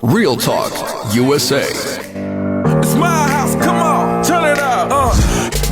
Real Talk USA. It's my house, come on, turn it up.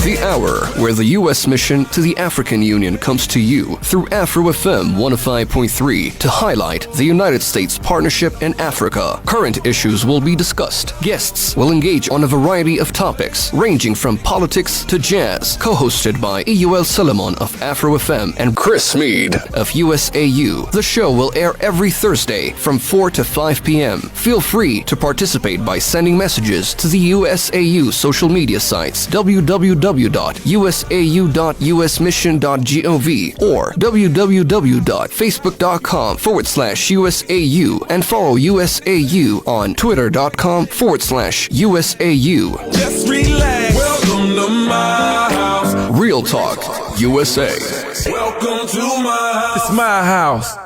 The hour where the U.S. mission to the African Union comes to you through Afro FM 105.3 to highlight the United States partnership in Africa. Current issues will be discussed. Guests will engage on a variety of topics, ranging from politics to jazz. Co-hosted by EUL Solomon of Afro FM and Chris Meade of USAU. The show will air every Thursday from 4 to 5 p.m. Feel free to participate by sending messages to the USAU social media sites www.usau.usmission.gov or www.facebook.com/USAU and follow USAU on twitter.com/USAU. Just relax. Welcome to my house. Real Talk USA. Welcome to my house. It's my house.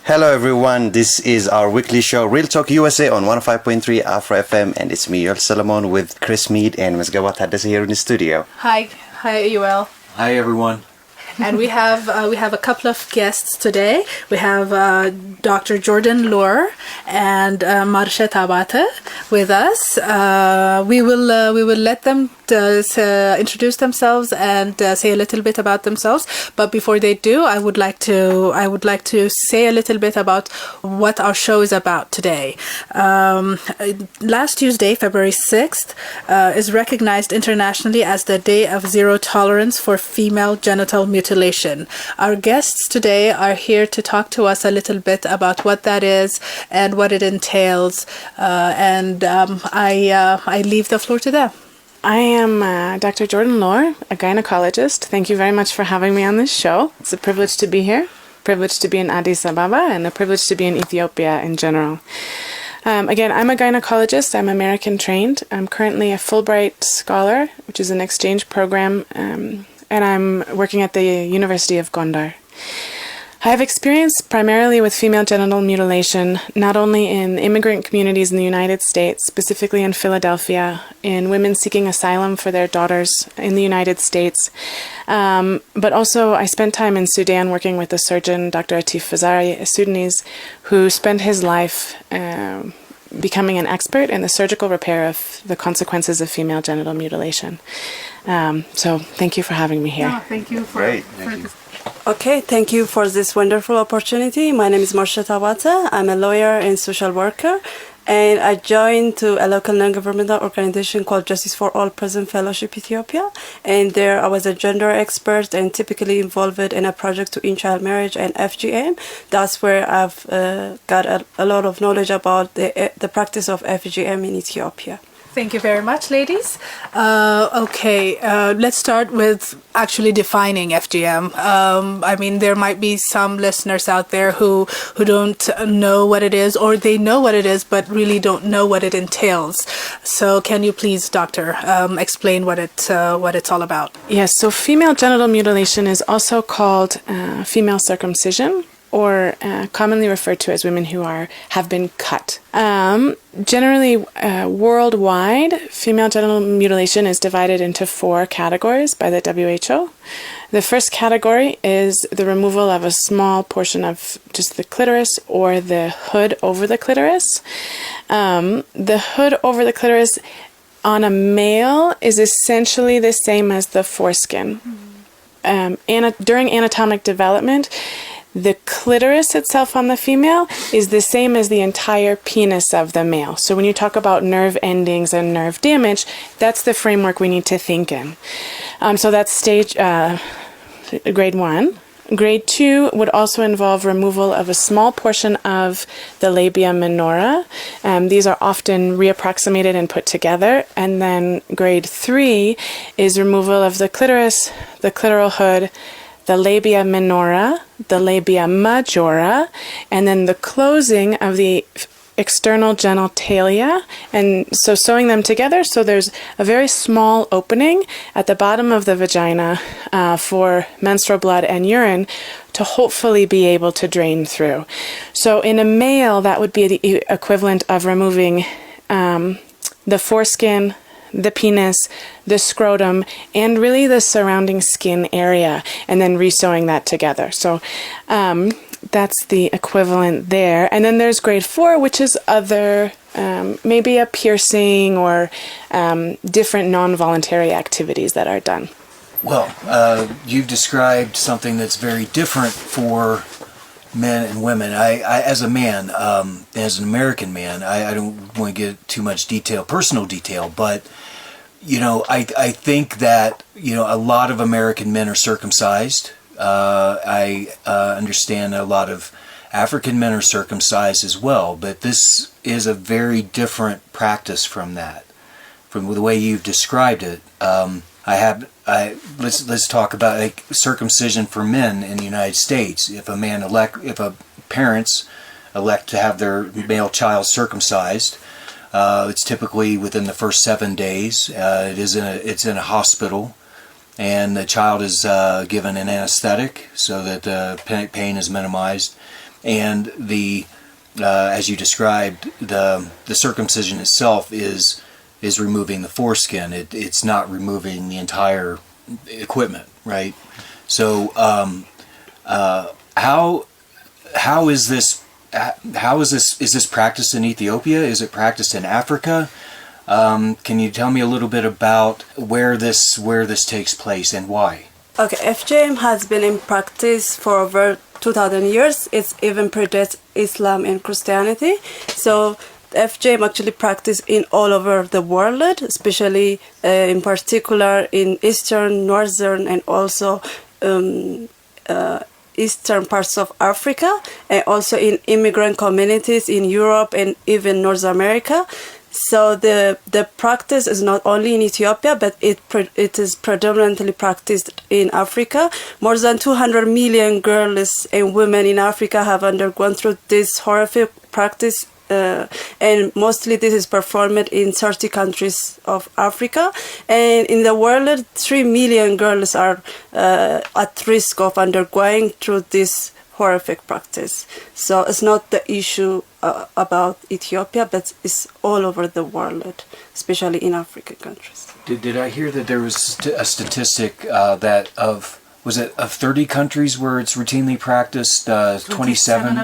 Hello everyone, this is our weekly show Real Talk USA on 105.3 Afro FM, and it's me, EUL Solomon, with Chris Meade and Ms. Gawat Haddasa here in the studio. Hi EUL. Hi everyone. And we have a couple of guests today. We have Dr. Jordan Loehr and Mareshet Abat with us. We will let them introduce themselves and say a little bit about themselves. But before they do, I would like to say a little bit about what our show is about today. Last Tuesday, February 6th, is recognized internationally as the Day of Zero Tolerance for Female Genital Mutilation. Our guests today are here to talk to us a little bit about what that is and what it entails. I leave the floor to them. I am Dr. Jordan Loehr, a gynecologist. Thank you very much for having me on this show. It's a privilege to be here, privilege to be in Addis Ababa, and a privilege to be in Ethiopia in general. Again, I'm a gynecologist. I'm American trained. I'm currently a Fulbright scholar, which is an exchange program, and I'm working at the University of Gondar. I have experience primarily with female genital mutilation, not only in immigrant communities in the United States, specifically in Philadelphia, in women seeking asylum for their daughters in the United States, but also I spent time in Sudan working with a surgeon, Dr. Atif Fazari, a Sudanese, who spent his life becoming an expert in the surgical repair of the consequences of female genital mutilation. So thank you for having me here. Oh, thank you for this. Okay, thank you for this wonderful opportunity. My name is Mareshet Abat. I'm a lawyer and social worker, and I joined to a local non-governmental organization called Justice for All Prison Fellowship Ethiopia, and there I was a gender expert and typically involved in a project to end child marriage and FGM. That's where I've got a lot of knowledge about the practice of FGM in Ethiopia. Thank you very much, ladies. Let's start with actually defining FGM. I mean, there might be some listeners out there who don't know what it is, or they know what it is, but really don't know what it entails. So can you please, Doctor, explain what it's all about? Yes, so female genital mutilation is also called female circumcision, or commonly referred to as women who have been cut. Generally, worldwide, female genital mutilation is divided into 4 categories by the WHO. The first category is the removal of a small portion of just the clitoris or the hood over the clitoris. The hood over the clitoris on a male is essentially the same as the foreskin. During anatomic development, the clitoris itself on the female is the same as the entire penis of the male. So when you talk about nerve endings and nerve damage, that's the framework we need to think in. So that's stage grade 1. Grade 2 would also involve removal of a small portion of the labia minora. These are often reapproximated and put together. And then grade 3 is removal of the clitoris, the clitoral hood, the labia minora, the labia majora, and then the closing of the external genitalia, and so sewing them together so there's a very small opening at the bottom of the vagina for menstrual blood and urine to hopefully be able to drain through. So in a male, that would be the equivalent of removing the foreskin, the penis, the scrotum, and really the surrounding skin area, and then resewing that together. So that's the equivalent there. And then there's grade 4, which is other, maybe a piercing or different non-voluntary activities that are done. Well, you've described something that's very different for men and women. I as a man, as an American man, I don't want to get too much personal detail, but I think that a lot of American men are circumcised. I understand a lot of African men are circumcised as well, but this is a very different practice from that, from the way you've described it. Let's talk about like circumcision for men in the United States. If parents elect to have their male child circumcised, it's typically within the first 7 days. It's in a hospital, and the child is given an anesthetic so that the pain is minimized. And as you described, the circumcision itself is removing the foreskin. It's not removing the entire equipment, right? So how is this practiced in Ethiopia? Is it practiced in Africa? Can you tell me a little bit about where this takes place and why? Okay, FGM has been in practice for over 2,000 years. It's even predates Islam and Christianity. So FGM actually practiced in all over the world, especially in particular in eastern, northern, and also eastern parts of Africa, and also in immigrant communities in Europe and even North America. So the practice is not only in Ethiopia, but it is predominantly practiced in Africa. More than 200 million girls and women in Africa have undergone through this horrific practice. And mostly this is performed in 30 countries of Africa, and in the world 3 million girls are at risk of undergoing through this horrific practice. So it's not the issue about Ethiopia, but it's all over the world, especially in African countries. Did I hear that there was a statistic was it of 30 countries where it's routinely practiced, 27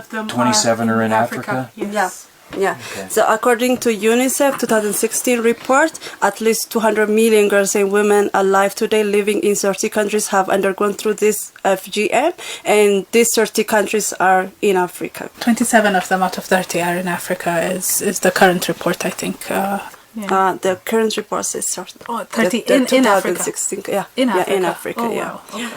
are in Africa? Yes. Yeah. Yeah. Okay. So according to UNICEF 2016 report, at least 200 million girls and women alive today living in 30 countries have undergone through this FGM, and these 30 countries are in Africa. 27 of them out of 30 are in Africa is the current report, I think. The current report says 30 in 2016. Africa. Yeah. In Africa. Yeah, in Africa, oh, yeah. Wow. Okay.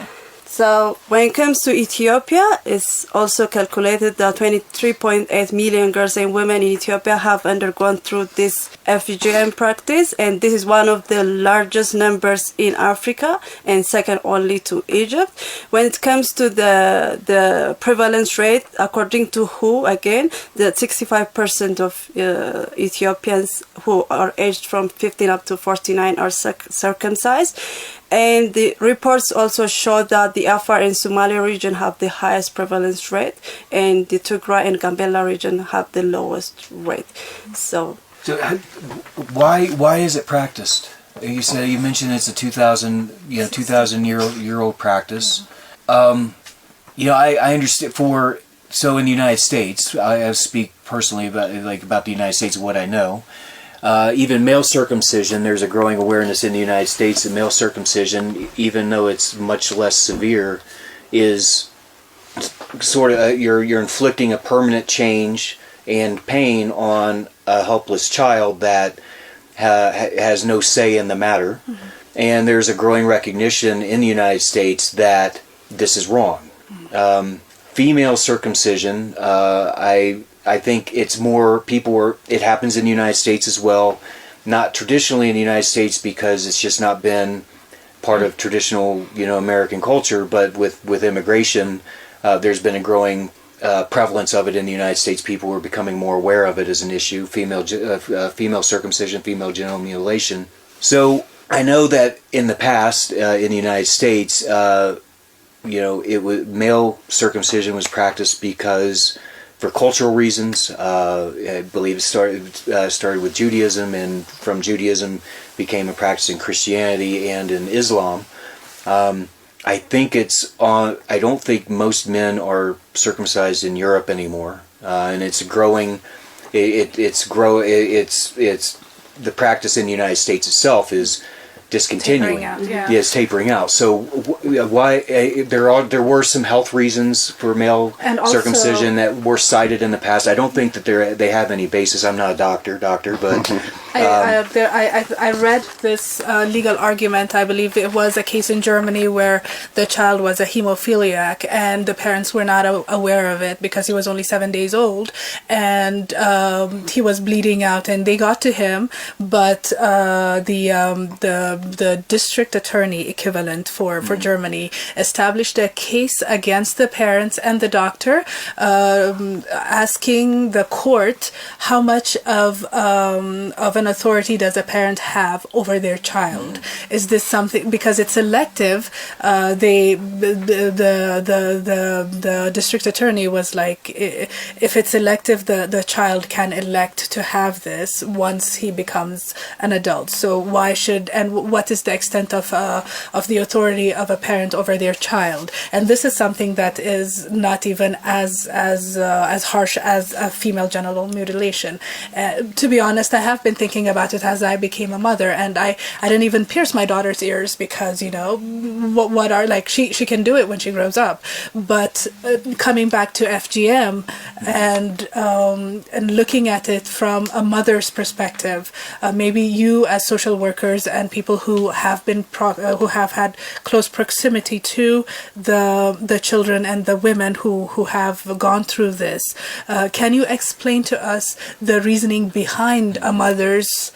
So when it comes to Ethiopia, it's also calculated that 23.8 million girls and women in Ethiopia have undergone through this FGM practice, and this is one of the largest numbers in Africa and second only to Egypt. When it comes to the prevalence rate, according to WHO, again, the 65% of Ethiopians who are aged from 15 up to 49 are circumcised. And the reports also show that the Afar and Somali region have the highest prevalence rate, and the Tigray and Gambela region have the lowest rate. So why is it practiced? You mentioned it's a 2,000 year old practice. I understand so in the United States, I speak personally about the United States and what I know. Even male circumcision, there's a growing awareness in the United States that male circumcision, even though it's much less severe, is sort of you're inflicting a permanent change and pain on a helpless child that has no say in the matter. Mm-hmm. And there's a growing recognition in the United States that this is wrong. Mm-hmm. Female circumcision, I think it's more it happens in the United States as well, not traditionally in the United States because it's just not been part of traditional, American culture, but with immigration, there's been a growing prevalence of it in the United States. People are becoming more aware of it as an issue, female circumcision, female genital mutilation. So I know that in the past, in the United States, male circumcision was practiced because for cultural reasons. I believe it started with Judaism, and from Judaism became a practice in Christianity and in Islam. I think it's on. I don't think most men are circumcised in Europe anymore, and it's growing. It's the practice in the United States itself is discontinuing. Yes, tapering out. So why there were some health reasons for male And also- circumcision that were cited in the past. I don't think that they have any basis. I'm not a doctor, but I read this legal argument. I believe it was a case in Germany where the child was a hemophiliac and the parents were not aware of it because he was only 7 days old, and he was bleeding out, and they got to him, but the district attorney equivalent for Germany established a case against the parents and the doctor, asking the court how much of an authority does a parent have over their child. Is this something, because it's elective, the district attorney was like, if it's elective, the child can elect to have this once he becomes an adult. So why should, and what is the extent of the authority of a parent over their child? And this is something that is not even as harsh as a female genital mutilation. To be honest, I have been thinking about it as I became a mother, and I didn't even pierce my daughter's ears because, you know, what are, like, she can do it when she grows up. But coming back to FGM and looking at it from a mother's perspective, maybe you as social workers and people who have been who have had close proximity to the children and the women who have gone through this, can you explain to us the reasoning behind a mother's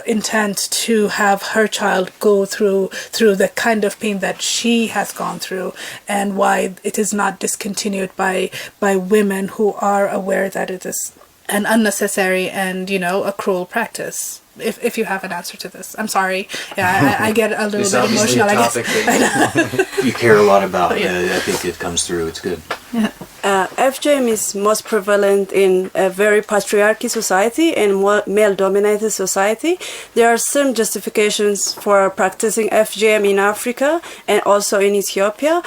intent to have her child go through the kind of pain that she has gone through, and why it is not discontinued by women who are aware that it is an unnecessary and, you know, a cruel practice? If you have an answer to this, I'm sorry. Yeah, I get a little bit emotional. I guess you care a lot about. I think it comes through. It's good. Yeah. FGM is most prevalent in a very patriarchy society and male-dominated society. There are some justifications for practicing FGM in Africa and also in Ethiopia.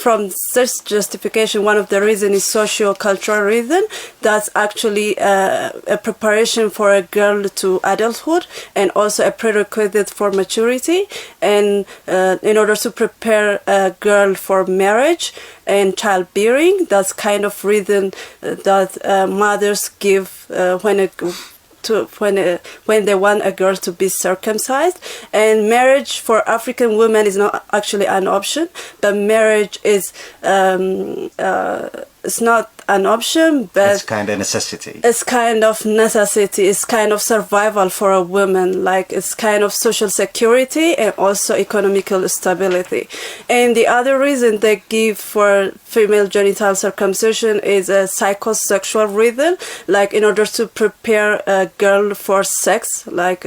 From such justification, one of the reasons is socio-cultural reason. That's actually a preparation for a girl to adulthood and also a prerequisite for maturity. And in order to prepare a girl for marriage and childbearing, that's kind of reason that mothers give when they want a girl to be circumcised. And marriage for African women is not actually an option, but marriage is it's not an option, but it's kind of necessity. It's kind of necessity. It's kind of survival for a woman. Like, it's kind of social security and also economical stability. And the other reason they give for female genital circumcision is a psychosexual reason, like in order to prepare a girl for sex, like,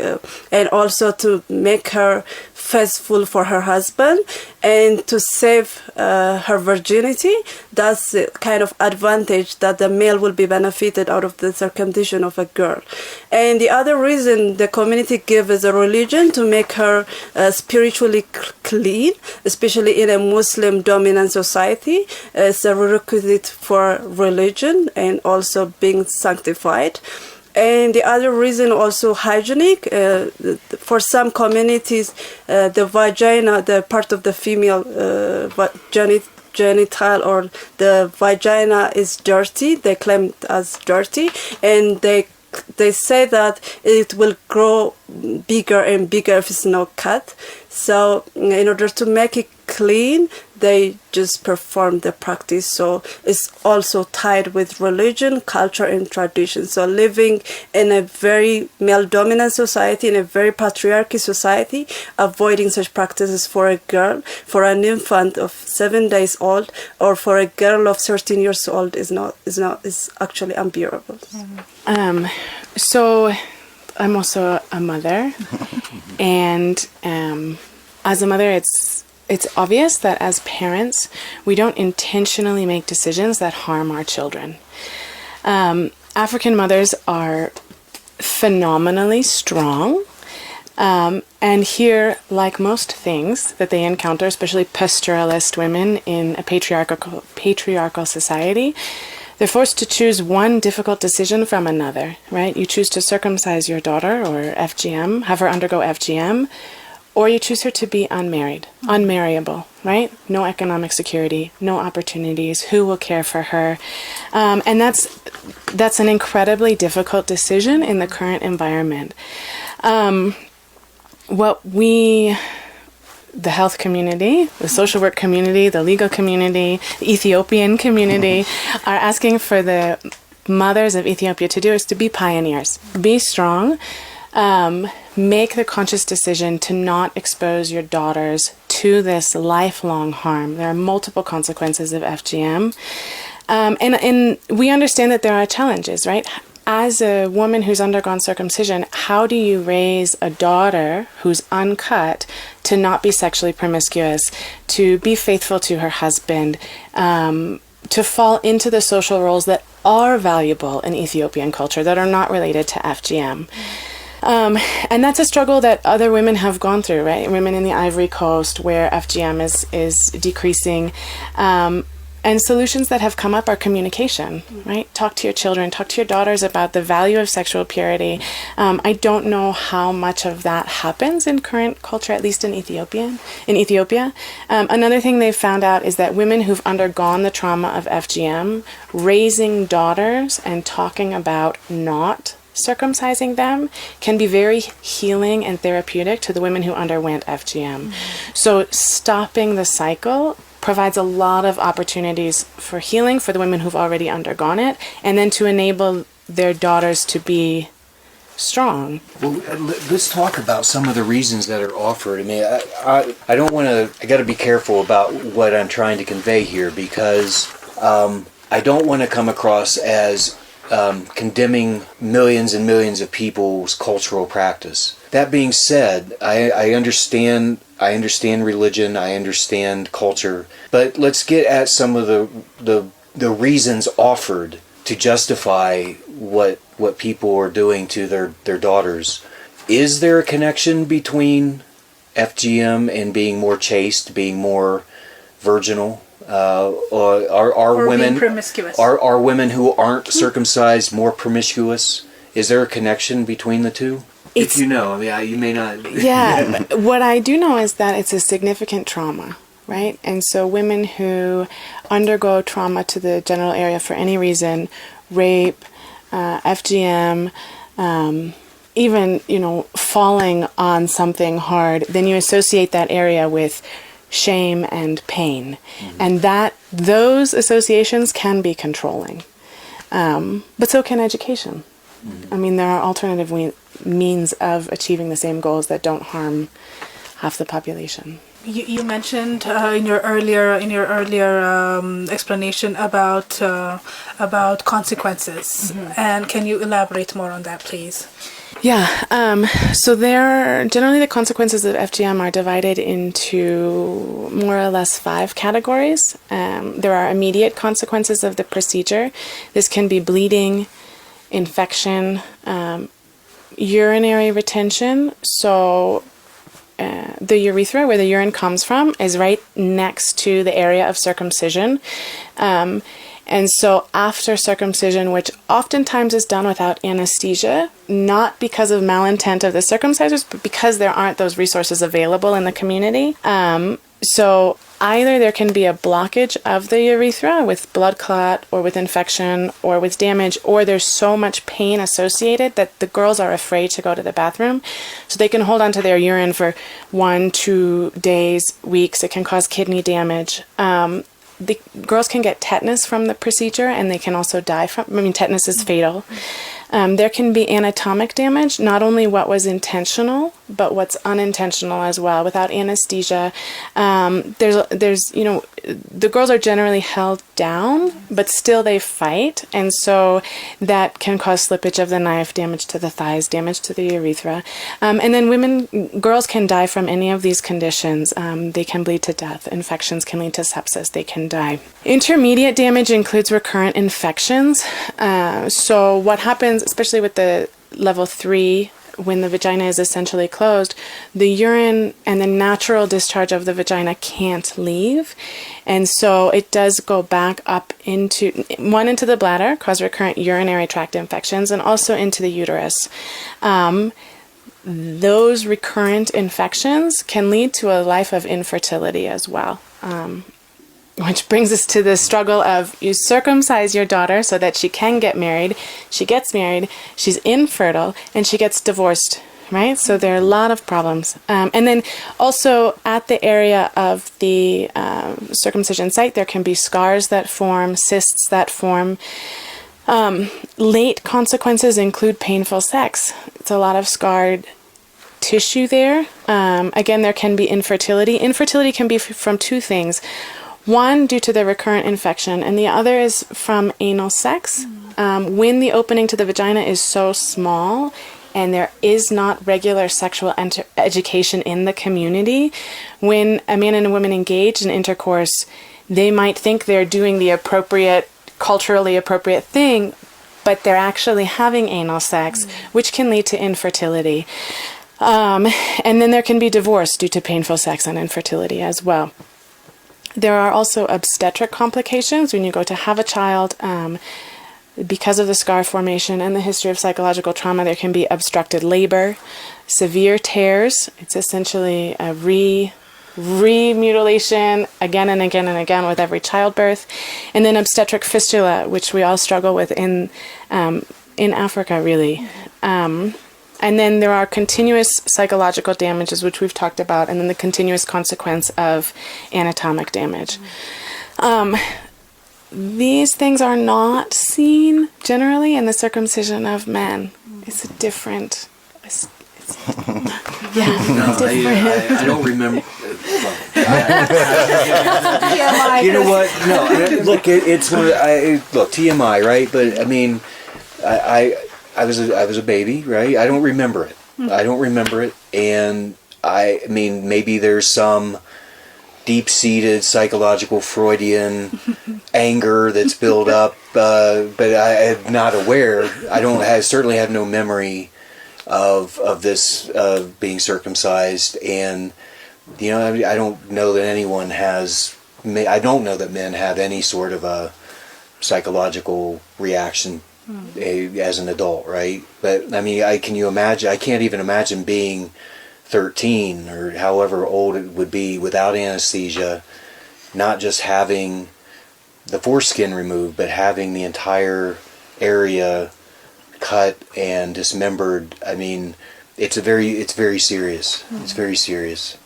and also to make her faithful for her husband and to save her virginity. That's the kind of advantage that the male will be benefited out of the circumcision of a girl. And the other reason the community gives is a religion to make her spiritually clean, especially in a Muslim dominant society. It's a requisite for religion and also being sanctified. And the other reason also hygienic. For some communities, the vagina, the part of the female genital or the vagina is dirty. They claim it as dirty, and they say that it will grow bigger and bigger if it's not cut. So in order to make it clean, they just perform the practice. So it's also tied with religion, culture, and tradition. So living in a very male-dominant society, in a very patriarchy society, avoiding such practices for a girl, for an infant of 7 days old, or for a girl of 13 years old is actually unbearable. So I'm also a mother, and as a mother, it's obvious that as parents, we don't intentionally make decisions that harm our children. African mothers are phenomenally strong. And here, like most things that they encounter, especially pastoralist women in a patriarchal society, they're forced to choose one difficult decision from another, right? You choose to circumcise your daughter, or FGM, have her undergo FGM, or you choose her to be unmarried, unmarriable, right? No economic security, no opportunities, who will care for her? And that's an incredibly difficult decision in the current environment. The health community, the social work community, the legal community, the Ethiopian community are asking for the mothers of Ethiopia to do is to be pioneers, be strong, make the conscious decision to not expose your daughters to this lifelong harm. There are multiple consequences of FGM. And we understand that there are challenges, right? As a woman who's undergone circumcision, how do you raise a daughter who's uncut to not be sexually promiscuous, to be faithful to her husband, to fall into the social roles that are valuable in Ethiopian culture, that are not related to FGM? And that's a struggle that other women have gone through, right? Women in the Ivory Coast, where FGM is decreasing. And solutions that have come up are communication, right? Talk to your children, talk to your daughters about the value of sexual purity. I don't know how much of that happens in current culture, at least in Ethiopia. Another thing they've found out is that women who've undergone the trauma of FGM, raising daughters and talking about not circumcising them can be very healing and therapeutic to the women who underwent FGM. So stopping the cycle provides a lot of opportunities for healing for the women who've already undergone it, and then to enable their daughters to be strong. Well, let's talk about some of the reasons that are offered. I mean, I don't want to, I got to be careful about what I'm trying to convey here, because I don't want to come across as condemning millions and millions of people's cultural practice. That being said, I understand religion, I understand culture, but let's get at some of the reasons offered to justify what people are doing to their daughters. Is there a connection between FGM and being more chaste, being more virginal? Are women promiscuous? Are women who aren't circumcised more promiscuous? Is there a connection between the two? If you know, yeah, you may not. Yeah, what I do know is that it's a significant trauma, right? And so women who undergo trauma to the genital area for any reason, rape, FGM, even, falling on something hard, then you associate that area with shame and pain. And those associations can be controlling. But so can education. I mean, there are alternative means of achieving the same goals that don't harm half the population. You mentioned in your earlier explanation about consequences, and can you elaborate more on that, please? Yeah. So generally the consequences of FGM are divided into more or less 5 categories. There are immediate consequences of the procedure. This can be bleeding, infection, urinary retention. So the urethra, where the urine comes from, is right next to the area of circumcision. And so after circumcision, which oftentimes is done without anesthesia, not because of malintent of the circumcisers, but because there aren't those resources available in the community. So either there can be a blockage of the urethra with blood clot or with infection or with damage, or there's so much pain associated that the girls are afraid to go to the bathroom. So they can hold on to their urine for 1, 2 days, weeks. It can cause kidney damage. The girls can get tetanus from the procedure, and they can also die from, tetanus is fatal. There can be anatomic damage, not only what was intentional, but what's unintentional as well. Without anesthesia, there's the girls are generally held down, but still they fight, and so that can cause slippage of the knife, damage to the thighs, damage to the urethra. And then girls can die from any of these conditions. They can bleed to death. Infections can lead to sepsis. They can die. Intermediate damage includes recurrent infections. So what happens, especially with the level 3 when the vagina is essentially closed, the urine and the natural discharge of the vagina can't leave. And so it does go back up into the bladder, cause recurrent urinary tract infections, and also into the uterus. Those recurrent infections can lead to a life of infertility as well. Which brings us to the struggle of you circumcise your daughter so that she can get married. She gets married, she's infertile, and she gets divorced, right? So there are a lot of problems. And then also at the area of the circumcision site, there can be scars that form, cysts that form. Late consequences include painful sex. It's a lot of scarred tissue there. Again, there can be infertility. Infertility can be from two things. One, due to the recurrent infection, and the other is from anal sex. When the opening to the vagina is so small and there is not regular sexual education in the community, when a man and a woman engage in intercourse, they might think they're doing the culturally appropriate thing, but they're actually having anal sex, which can lead to infertility. And then there can be divorce due to painful sex and infertility as well. There are also obstetric complications when you go to have a child. Because of the scar formation and the history of psychological trauma, there can be obstructed labor, severe tears. It's essentially a remutilation again and again and again with every childbirth. And then obstetric fistula, which we all struggle with in Africa, really. And then there are continuous psychological damages, which we've talked about, and then the continuous consequence of anatomic damage. These things are not seen generally in the circumcision of men. It's a different... I don't remember. You know what? No, look, it's one of, look, TMI, right? But I mean, I was a baby, right? I don't remember it. I don't remember it, and I mean, maybe there's some deep-seated psychological Freudian anger that's built up, but I'm not aware. I certainly have no memory of this being circumcised, and you know, I don't know that anyone has. I don't know that men have any sort of a psychological reaction as an adult, right? But I mean, can you imagine? I can't even imagine being 13 or however old it would be without anesthesia, not just having the foreskin removed, but having the entire area cut and dismembered. I mean, it's very serious. It's very serious.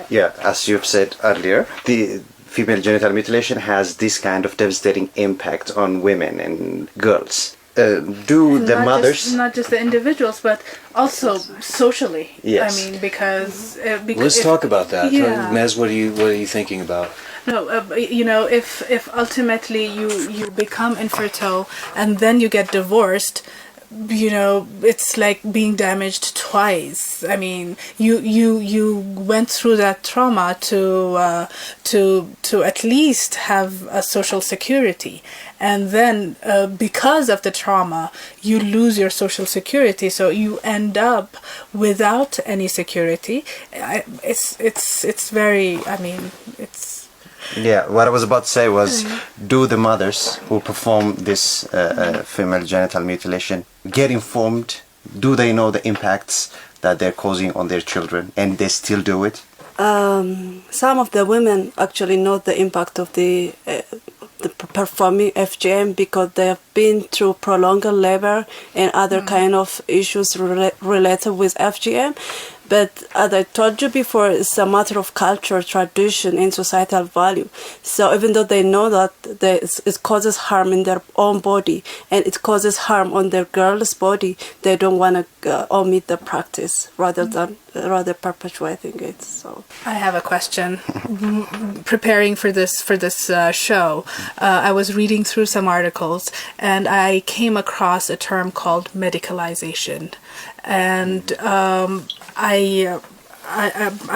Yeah, as you've said earlier, the female genital mutilation has this kind of devastating impact on women and girls. Not just the individuals, but also socially. Yes. I mean, because let's talk about that. Yeah. Mez, what are you thinking about? No, you know, if ultimately you become infertile and then you get divorced, you know, it's like being damaged twice. I mean, you went through that trauma to at least have a social security, and then because of the trauma, you lose your social security, so you end up without any security. It's very. I mean, it's. Yeah, what I was about to say was, do the mothers who perform this female genital mutilation get informed? Do they know the impacts that they're causing on their children, and they still do it? Some of the women actually know the impact of the performing FGM because they have been through prolonged labor and other kind of issues related with FGM. But as I told you before, it's a matter of culture, tradition, and societal value. So even though they know that it causes harm in their own body and it causes harm on their girl's body, they don't want to omit the practice rather perpetuating it. So I have a question. Preparing for this show, I was reading through some articles and I came across a term called medicalization, and I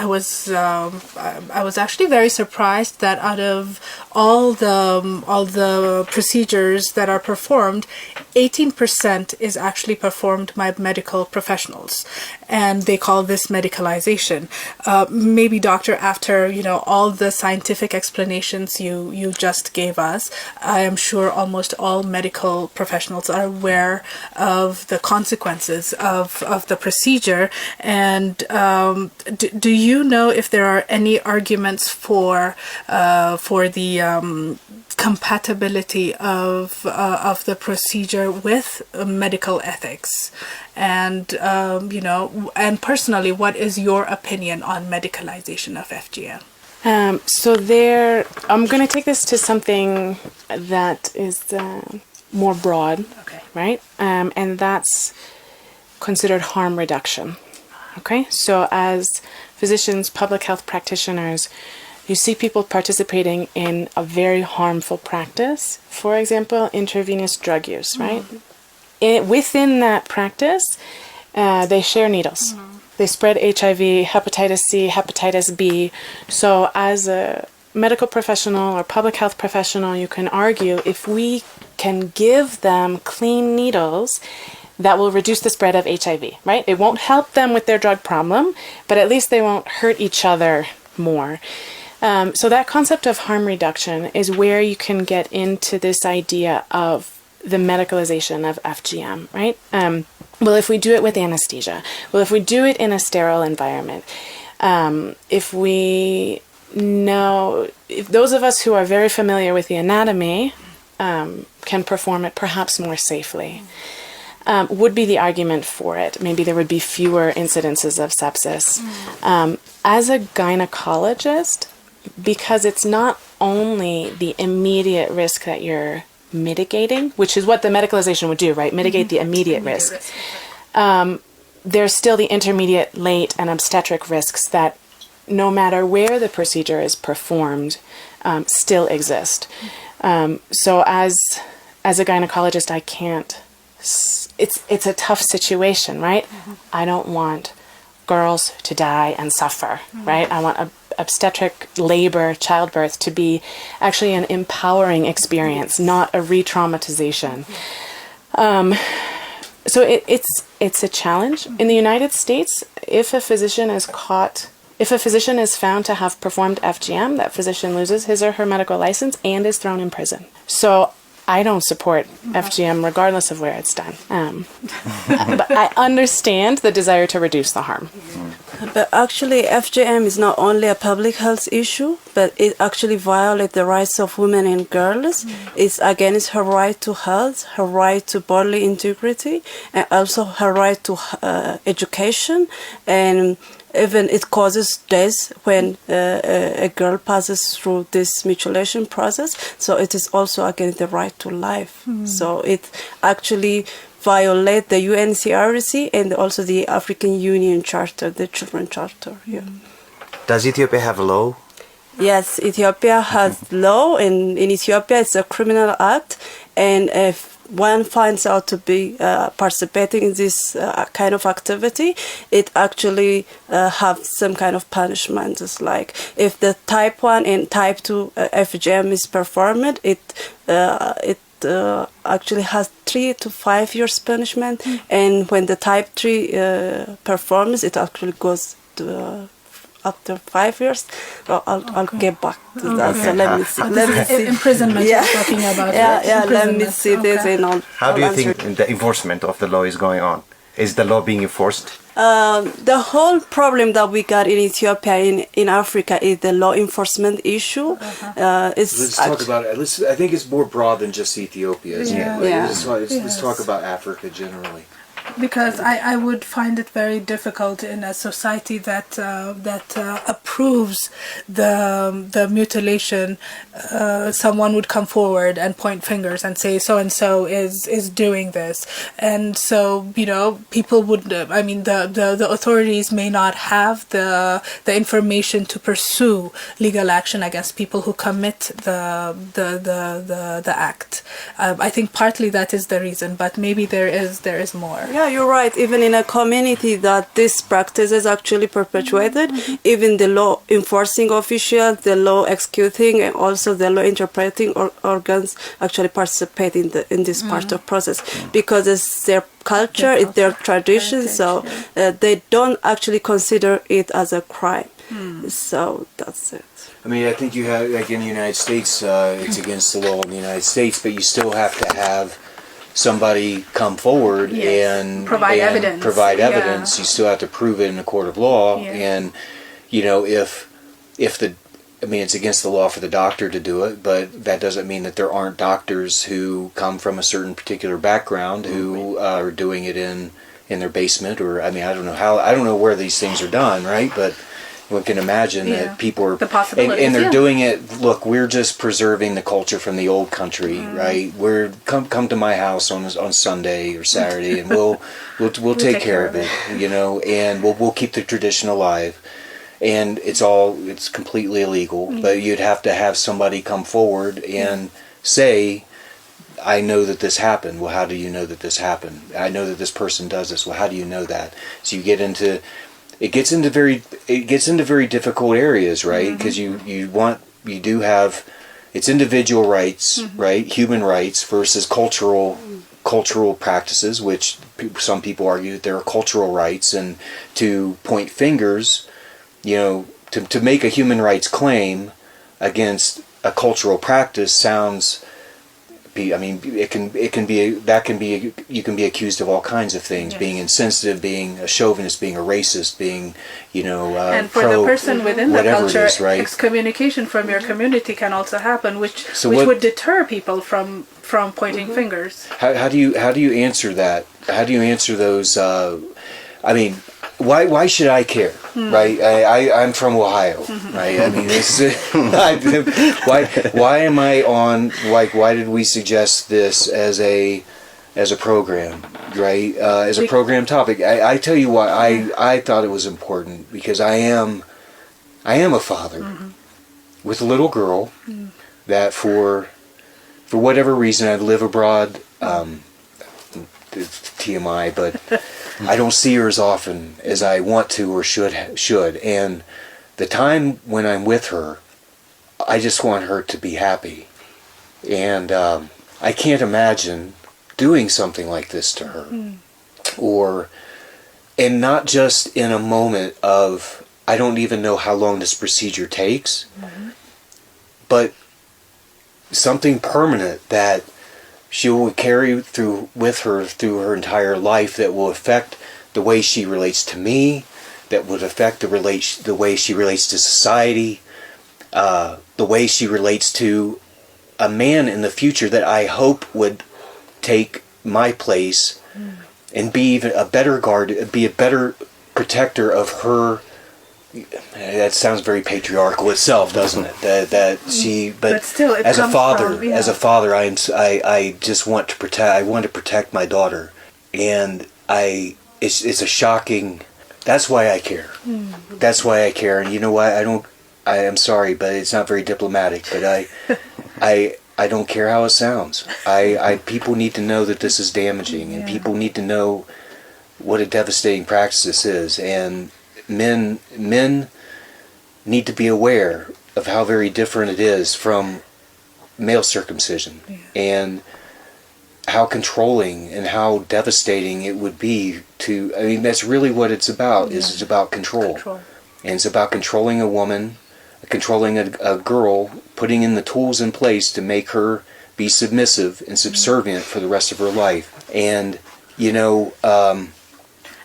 was actually very surprised that out of all the procedures that are performed, 18% is actually performed by medical professionals, and they call this medicalization. Maybe, doctor, after all the scientific explanations you just gave us, I am sure almost all medical professionals are aware of the consequences of the procedure. And do you know if there are any arguments for the compatibility of the procedure with medical ethics? And and personally, what is your opinion on medicalization of FGM? So I'm going to take this to something that is more broad, Okay. right? And that's considered harm reduction. Okay, so as physicians, public health practitioners, you see people participating in a very harmful practice. For example, intravenous drug use, right? Within that practice, they share needles. They spread HIV, hepatitis C, hepatitis B. So as a medical professional or public health professional, you can argue if we can give them clean needles, that will reduce the spread of HIV, right? It won't help them with their drug problem, but at least they won't hurt each other more. So that concept of harm reduction is where you can get into this idea of the medicalization of FGM, right? Well, if we do it with anesthesia, well, if we do it in a sterile environment, if those of us who are very familiar with the anatomy can perform it perhaps more safely, would be the argument for it. Maybe there would be fewer incidences of sepsis. As a gynecologist, because it's not only the immediate risk that you're mitigating, which is what the medicalization would do, right? Mitigate the immediate risk. There's still the intermediate, late, and obstetric risks that no matter where the procedure is performed, still exist. So as a gynecologist, I can't. It's a tough situation, right? I don't want girls to die and suffer, right? I want obstetric labor, childbirth to be actually an empowering experience, not a re-traumatization. So it's a challenge. In the United States, if a physician is found to have performed FGM, that physician loses his or her medical license and is thrown in prison. So I don't support FGM regardless of where it's done. But I understand the desire to reduce the harm. But actually, FGM is not only a public health issue, but it actually violates the rights of women and girls. It's against her right to health, her right to bodily integrity, and also her right to education. And even it causes death when a girl passes through this mutilation process. So it is also against the right to life. So it actually violates the UNCRC and also the African Union Charter, the Children Charter. Yeah. Does Ethiopia have a law? Yes, Ethiopia has law, and in Ethiopia it's a criminal act, and if one finds out to be participating in this kind of activity, it actually have some kind of punishment. It's like if the type 1 and type 2 FGM is performed, it actually has 3 to 5 years punishment, and when the type 3 performs, it actually goes to after 5 years. I'll get back to that. So let me see. Imprisonment. Yeah. You're talking about. Let me see this and all. How do you think the enforcement of the law is going on? Is the law being enforced? The whole problem that we got in Ethiopia, in Africa, is the law enforcement issue. Let's talk about it. I think it's more broad than just Ethiopia, isn't it? Let's talk about Africa generally. Because I would find it very difficult in a society that approves the mutilation. Someone would come forward and point fingers and say so and so is doing this, and so people would. I mean, the authorities may not have the information to pursue legal action against people who commit the act. I think partly that is the reason, but maybe there is more. Yeah, Yeah, you're right. Even in a community that this practice is actually perpetuated, even the law enforcing officials, the law executing, and also the law interpreting organs actually participate in this part of process because it's their culture, it's their tradition, so they don't actually consider it as a crime. So that's it. I mean, I think you have, like in the United States, it's against the law in the United States, but you still have to have somebody come forward and provide evidence. Provide evidence. You still have to prove it in a court of law, and if the, I mean, it's against the law for the doctor to do it, but that doesn't mean that there aren't doctors who come from a certain particular background who are doing it in their basement, or I mean, I don't know where these things are done, right? But one can imagine that people are, the possibilities, and they're doing it. Look, we're just preserving the culture from the old country, right? We're come to my house on Sunday or Saturday, and we'll take care of it, and we'll keep the tradition alive. And it's completely illegal, but you'd have to have somebody come forward and say, I know that this happened. Well, how do you know that this happened? I know that this person does this. Well, how do you know that? So you get into, it gets into very difficult areas, right? Because you do have, it's individual rights, right? Human rights versus cultural practices, which some people argue that there are cultural rights, and to point fingers, to make a human rights claim against a cultural practice sounds, I mean, you can be accused of all kinds of things, being insensitive, being a chauvinist, being a racist, being, and for the person within the culture, right? Excommunication from your community can also happen, which would deter people from pointing fingers. How do you answer that? How do you answer those? I mean, why should I care, right? I'm from Ohio, right? I mean, why am I on? Why did we suggest this as a program, right? As a program topic? I tell you why I thought it was important, because I am a father with a little girl that for whatever reason I live abroad. It's TMI, but I don't see her as often as I want to or should. And the time when I'm with her, I just want her to be happy. And I can't imagine doing something like this to her. And not just in a moment of, I don't even know how long this procedure takes, but something permanent that she will carry with her through her entire life, that will affect the way she relates to me, that would affect the way she relates to society, the way she relates to a man in the future that I hope would take my place and be even a better guard, be a better protector of her. That sounds very patriarchal itself, doesn't it? But still, as a father, I just want to protect. I want to protect my daughter, and it's a shocking. That's why I care. That's why I care. And you know why I don't? I'm sorry, but it's not very diplomatic. But I don't care how it sounds. People need to know that this is damaging, and people need to know what a devastating practice this is, and men need to be aware of how very different it is from male circumcision, and how controlling and how devastating it would be to, I mean, that's really what it's about, is it's about control. And it's about controlling a woman, controlling a girl, putting in the tools in place to make her be submissive and subservient for the rest of her life. And,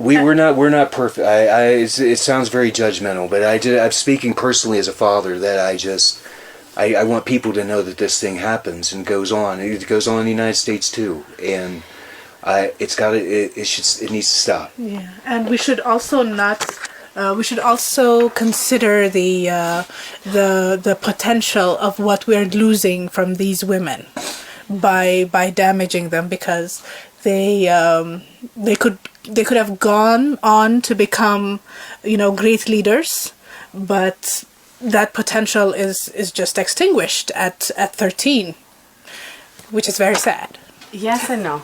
we're not perfect. It sounds very judgmental, but I'm speaking personally as a father, that I want people to know that this thing happens and goes on. It goes on in the United States too, and it needs to stop. Yeah, and we should also we should also consider the potential of what we're losing from these women by damaging them, because they could have gone on to become, great leaders, but that potential is just extinguished at 13, which is very sad. Yes and no.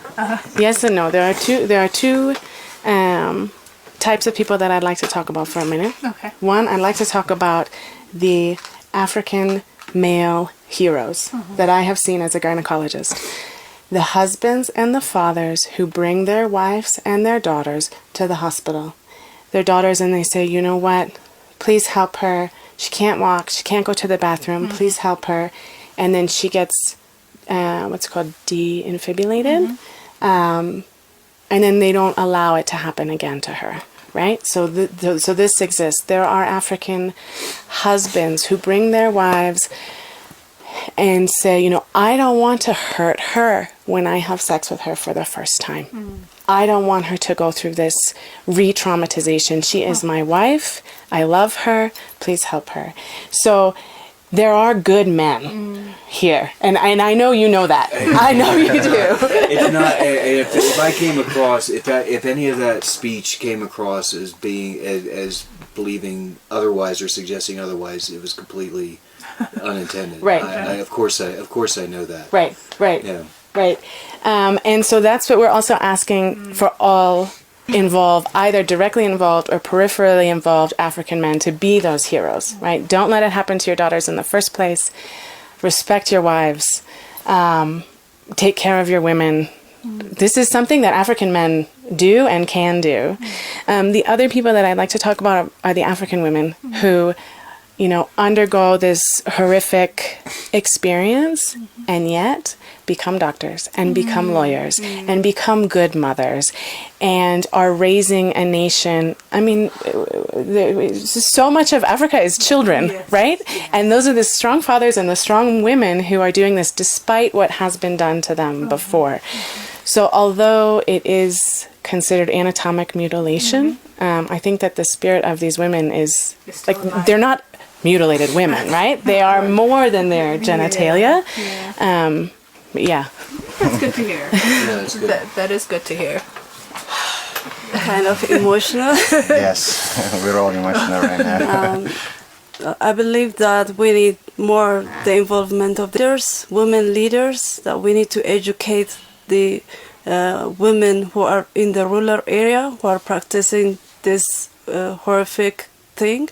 Yes and no. There are two types of people that I'd like to talk about for a minute. Okay. One, I'd like to talk about the African male heroes that I have seen as a gynecologist. The husbands and the fathers who bring their wives and their daughters to the hospital. Their daughters, and they say, you know what, please help her. She can't walk. She can't go to the bathroom. Please help her. And then she gets what's called de-infibrillated. And then they don't allow it to happen again to her, right? So so this exists. There are African husbands who bring their wives and say, you know, I don't want to hurt her when I have sex with her for the first time. I don't want her to go through this re-traumatization. She is my wife. I love her. Please help her. So there are good men here, and I know you know that. I know you do. It's not. If I came across, if any of that speech came across as being as believing otherwise or suggesting otherwise, it was completely unintended. Right. Of course I know that. Right. Yeah. Right. And so that's what we're also asking for all involved, either directly involved or peripherally involved African men to be those heroes, right? Don't let it happen to your daughters in the first place. Respect your wives. Take care of your women. This is something that African men do and can do. The other people that I'd like to talk about are the African women who, you know, undergo this horrific experience and yet become doctors and become lawyers and become good mothers and are raising a nation. I mean, so much of Africa is children, right? And those are the strong fathers and the strong women who are doing this despite what has been done to them before. So although it is considered anatomic mutilation, I think that the spirit of these women is like, they're not mutilated women, right? They are more than their genitalia. Yeah. That's good to hear. Yeah, that's good. That is good to hear. Kind of emotional. Yes, we're all emotional right now. I believe that we need more the involvement of leaders, women leaders, that we need to educate the women who are in the rural area who are practicing this horrific thing.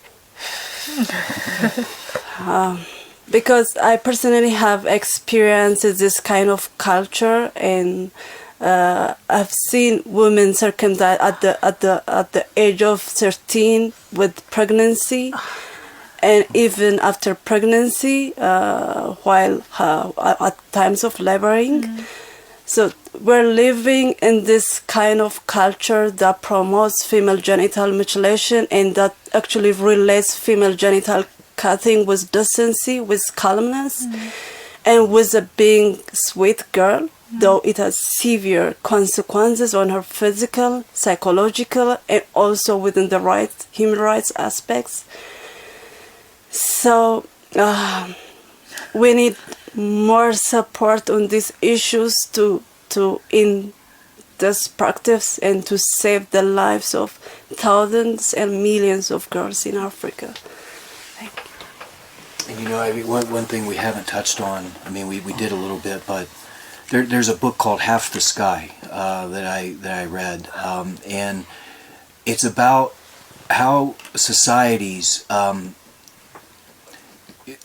Because I personally have experienced this kind of culture, and I've seen women circumcised at the age of 13 with pregnancy, and even after pregnancy, while at times of laboring. So we're living in this kind of culture that promotes female genital mutilation and that actually relates female genital cutting with decency, with calmness, and with a being sweet girl, though it has severe consequences on her physical, psychological, and also within the human rights aspects. So we need more support on these issues to in this practice and to save the lives of thousands and millions of girls in Africa. And you know, I mean, one thing we haven't touched on, I mean, we did a little bit, but there's a book called Half the Sky that I read, and it's about how societies,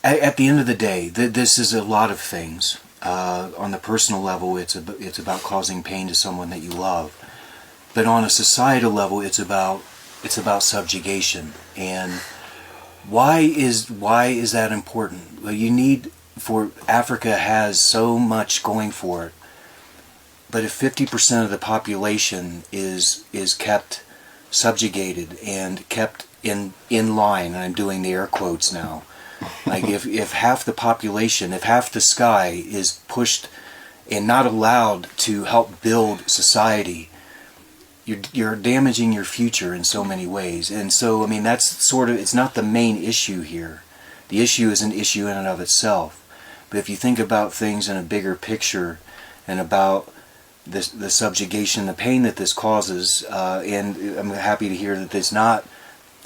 at the end of the day, this is a lot of things. On the personal level, it's about causing pain to someone that you love, but on a societal level, it's about subjugation. And why is that important? Well, Africa has so much going for it, but if 50% of the population is kept subjugated and kept in line, and I'm doing the air quotes now, like if half the population, if half the sky is pushed and not allowed to help build society, you're damaging your future in so many ways. And so, I mean, that's sort of, it's not the main issue here. The issue is an issue in and of itself. But if you think about things in a bigger picture and about the subjugation, the pain that this causes, and I'm happy to hear that it's not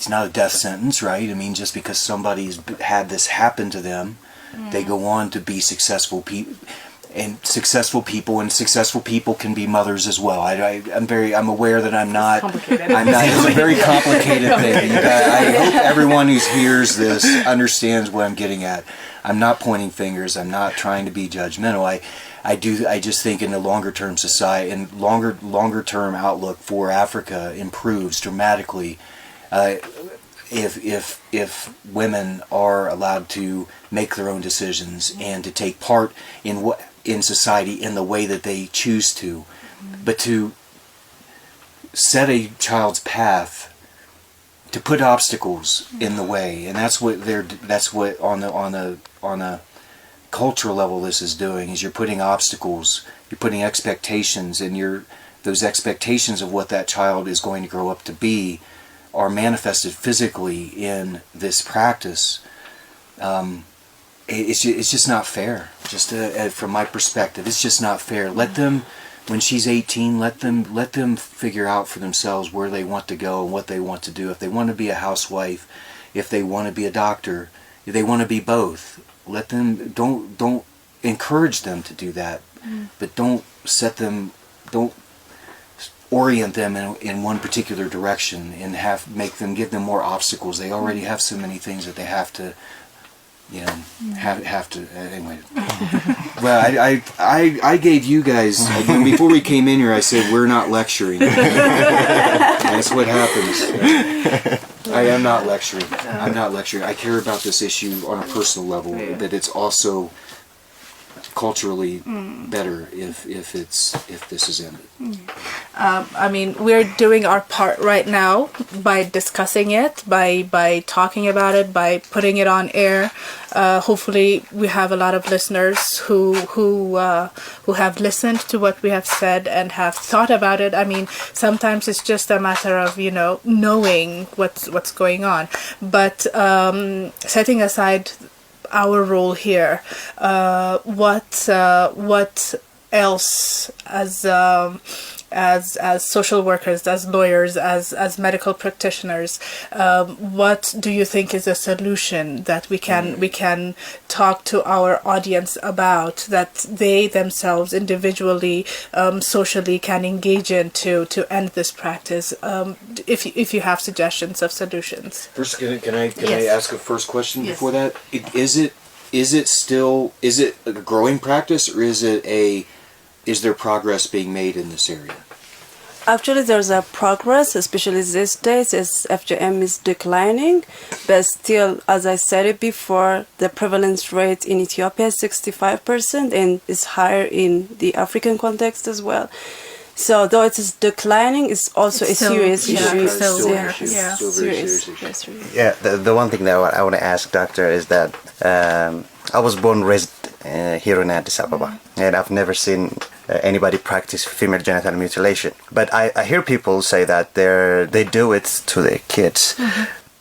a death sentence, right? I mean, just because somebody's had this happen to them, they go on to be successful people. successful people can be mothers as well. I'm aware that I'm not. It's a very complicated thing. I hope everyone who hears this understands what I'm getting at. I'm not pointing fingers. I'm not trying to be judgmental. I just think in the longer term society and longer term outlook for Africa improves dramatically if women are allowed to make their own decisions and to take part in society in the way that they choose to, but to set a child's path, to put obstacles in the way, and that's what on a cultural level this is doing, is you're putting obstacles, you're putting expectations, and those expectations of what that child is going to grow up to be are manifested physically in this practice. It's just not fair. Just from my perspective, it's just not fair. Let them, when she's 18, let them figure out for themselves where they want to go and what they want to do. If they want to be a housewife, if they want to be a doctor, if they want to be both, let them. Don't encourage them to do that, but don't orient them in one particular direction and give them more obstacles. They already have so many things that they have to. Have to anyway. Well, I gave you guys before we came in here. I said we're not lecturing. That's what happens. I am not lecturing. I'm not lecturing. I care about this issue on a personal level, but it's also culturally better if this is ended. I mean, we're doing our part right now by discussing it, by talking about it, by putting it on air. Hopefully, we have a lot of listeners who have listened to what we have said and have thought about it. I mean, sometimes it's just a matter of knowing what's going on, but setting aside our role here, what else as social workers, as lawyers, as medical practitioners, what do you think is a solution that we can talk to our audience about, that they themselves individually, socially can engage in to end this practice? If you have suggestions of solutions. First, can I Yes. ask a first question Yes. before that? Is it a growing practice, or is there progress being made in this area? Actually, there's a progress, especially these days, as FGM is declining. But still, as I said it before, the prevalence rate in Ethiopia is 65% and is higher in the African context as well. So though it is declining, it's also a serious issue. Still very Serious. serious issue. Yeah, the one thing that I want to ask, Doctor, is that I was born raised here in Addis Ababa, and I've never seen anybody practice female genital mutilation. But I hear people say that they do it to their kids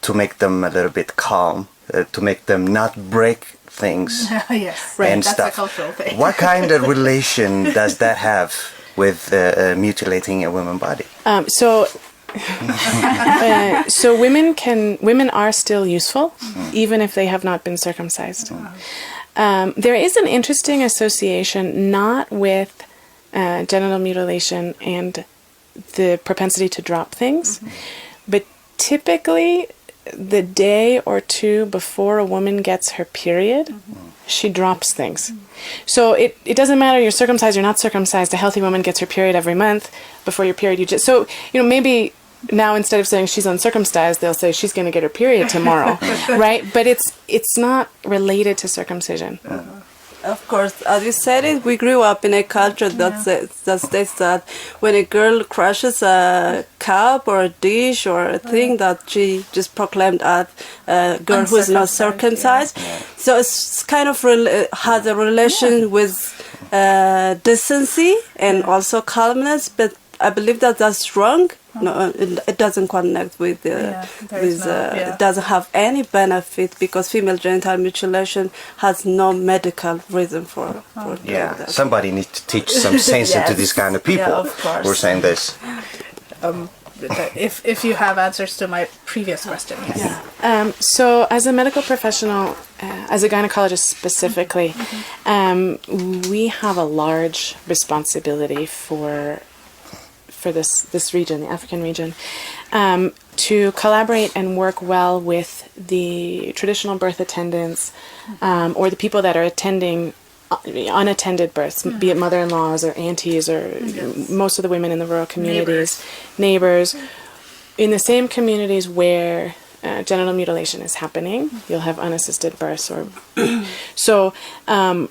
to make them a little bit calm, to make them not break things Yes, right. and That's stuff. a cultural thing. What kind of relation does that have with mutilating a woman's body? So women are still useful, even if they have not been circumcised. There is an interesting association, not with genital mutilation and the propensity to drop things, but typically the day or two before a woman gets her period, she drops things. So it doesn't matter you're circumcised or not circumcised. A healthy woman gets her period every month. Before your period, maybe now instead of saying she's uncircumcised, they'll say she's going to get her period tomorrow, right? But it's not related to circumcision. Of course, as you said it, we grew up in a culture that states that when a girl crushes a cup or a dish or a thing, that she just proclaimed as a girl who is not circumcised. So it's kind of has a relation with decency and also calmness, but I believe that that's wrong. No, it doesnn't connect with it doesn't have any benefit, because female genital mutilation has no medical reason for doing that. Somebody needs to teach some sense into these kind of people. Yeah, of course. We're saying this. If you have answers to my previous question, yes. So as a medical professional, as a gynecologist specifically, we have a large responsibility for this region, the African region, to collaborate and work well with the traditional birth attendants or the people that are attending unattended births, be it mother-in-laws or aunties or most of the women in the rural communities, neighbors. In the same communities where genital mutilation is happening, you'll have unassisted births. So I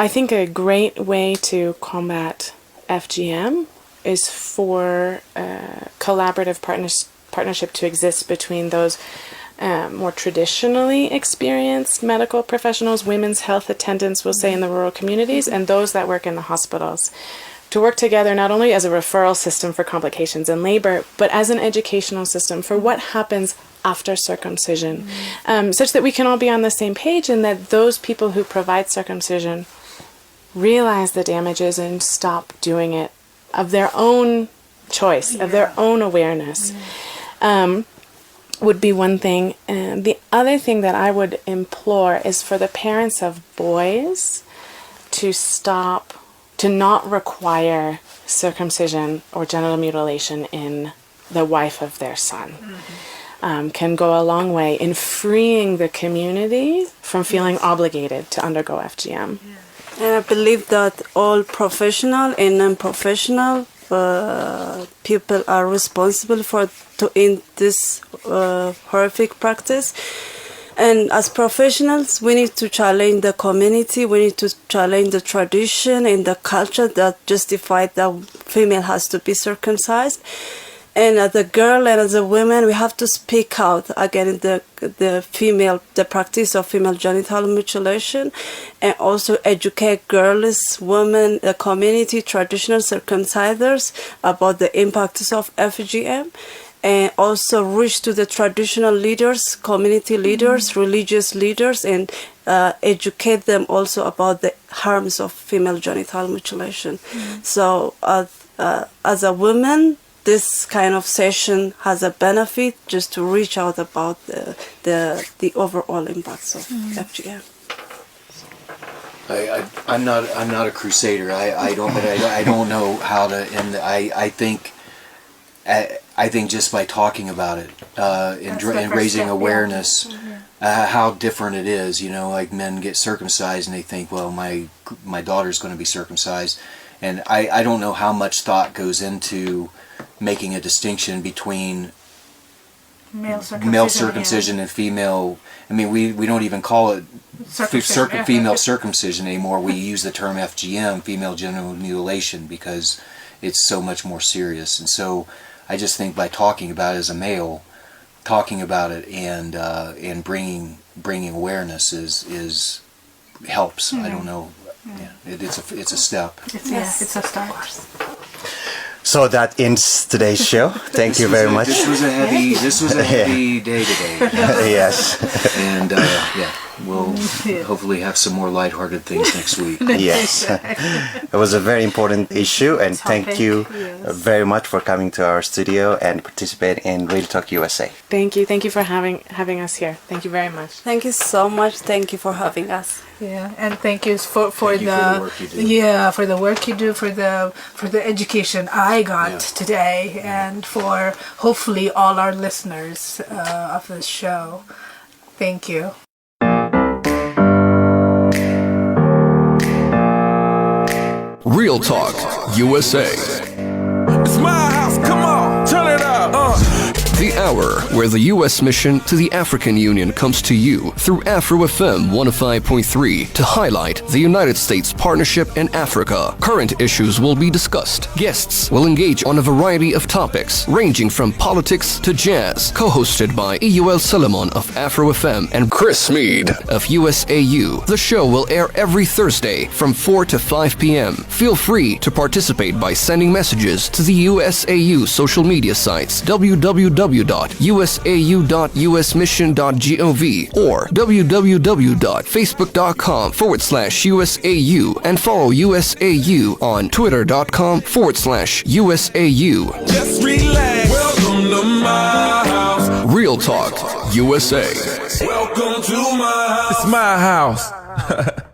think a great way to combat FGM is for collaborative partnership to exist between those more traditionally experienced medical professionals, women's health attendants, we'll say, in the rural communities, and those that work in the hospitals, to work together not only as a referral system for complications in labor, but as an educational system for what happens after circumcision, such that we can all be on the same page, and that those people who provide circumcision realize the damages and stop doing it of their own choice, of their own awareness. Would be one thing. And the other thing that I would implore is for the parents of boys to not require circumcision or genital mutilation in the wife of their son. Can go a long way in freeing the community from feeling obligated to undergo FGM. And I believe that all professional and non-professional people are responsible to end this horrific practice. And as professionals, we need to challenge the community. We need to challenge the tradition and the culture that justified that female has to be circumcised. And as a girl and as a woman, we have to speak out against the practice of female genital mutilation, and also educate girls, women, the community, traditional circumcisers about the impacts of FGM, and also reach to the traditional leaders, community leaders, religious leaders, and educate them also about the harms of female genital mutilation. So as a woman, this kind of session has a benefit just to reach out about the overall impacts of FGM. I'm not a crusader. I don't know how to end. I think just by talking about it and raising awareness, how different it is. You know, like men get circumcised and they think, well, my daughter's going to be circumcised, and I don't know how much thought goes into making a distinction between male circumcision and female. I mean, we don't even call it female circumcision anymore. We use the term FGM, female genital mutilation, because it's so much more serious. And so I just think by talking about it as a male, talking about it and bringing awareness is helps. I don't know. Yeah, it's a step. It's a start. So that ends today's show. Thank you very much. This was a heavy day today. Yes. And we'll hopefully have some more lighthearted things next week. Yes. It was a very important issue, and thank you very much for coming to our studio and participating in RealTalk USA. Thank you. Thank you for having us here. Thank you very much. Thank you so much. Thank you for having us. Yeah, and thank you for the work you do. Yeah, for the work you do, for the education I got today, and for hopefully all our listeners of this show. Thank you. Real Talk USA. It's my house, come on, turn it up. The hour where the U.S. mission to the African Union comes to you through Afro FM 105.3 to highlight the United States partnership in Africa. Current issues will be discussed. Guests will engage on a variety of topics, ranging from politics to jazz. Co-hosted by EUL Solomon of Afro FM and Chris Mead of USAU. The show will air every Thursday from 4 to 5 p.m. Feel free to participate by sending messages to the USAU social media sites www.usau.usmission.gov or www.facebook.com/USAU and follow USAU on twitter.com/USAU. Just relax. Welcome to my house. Real Talk USA. Welcome to my house. It's my house.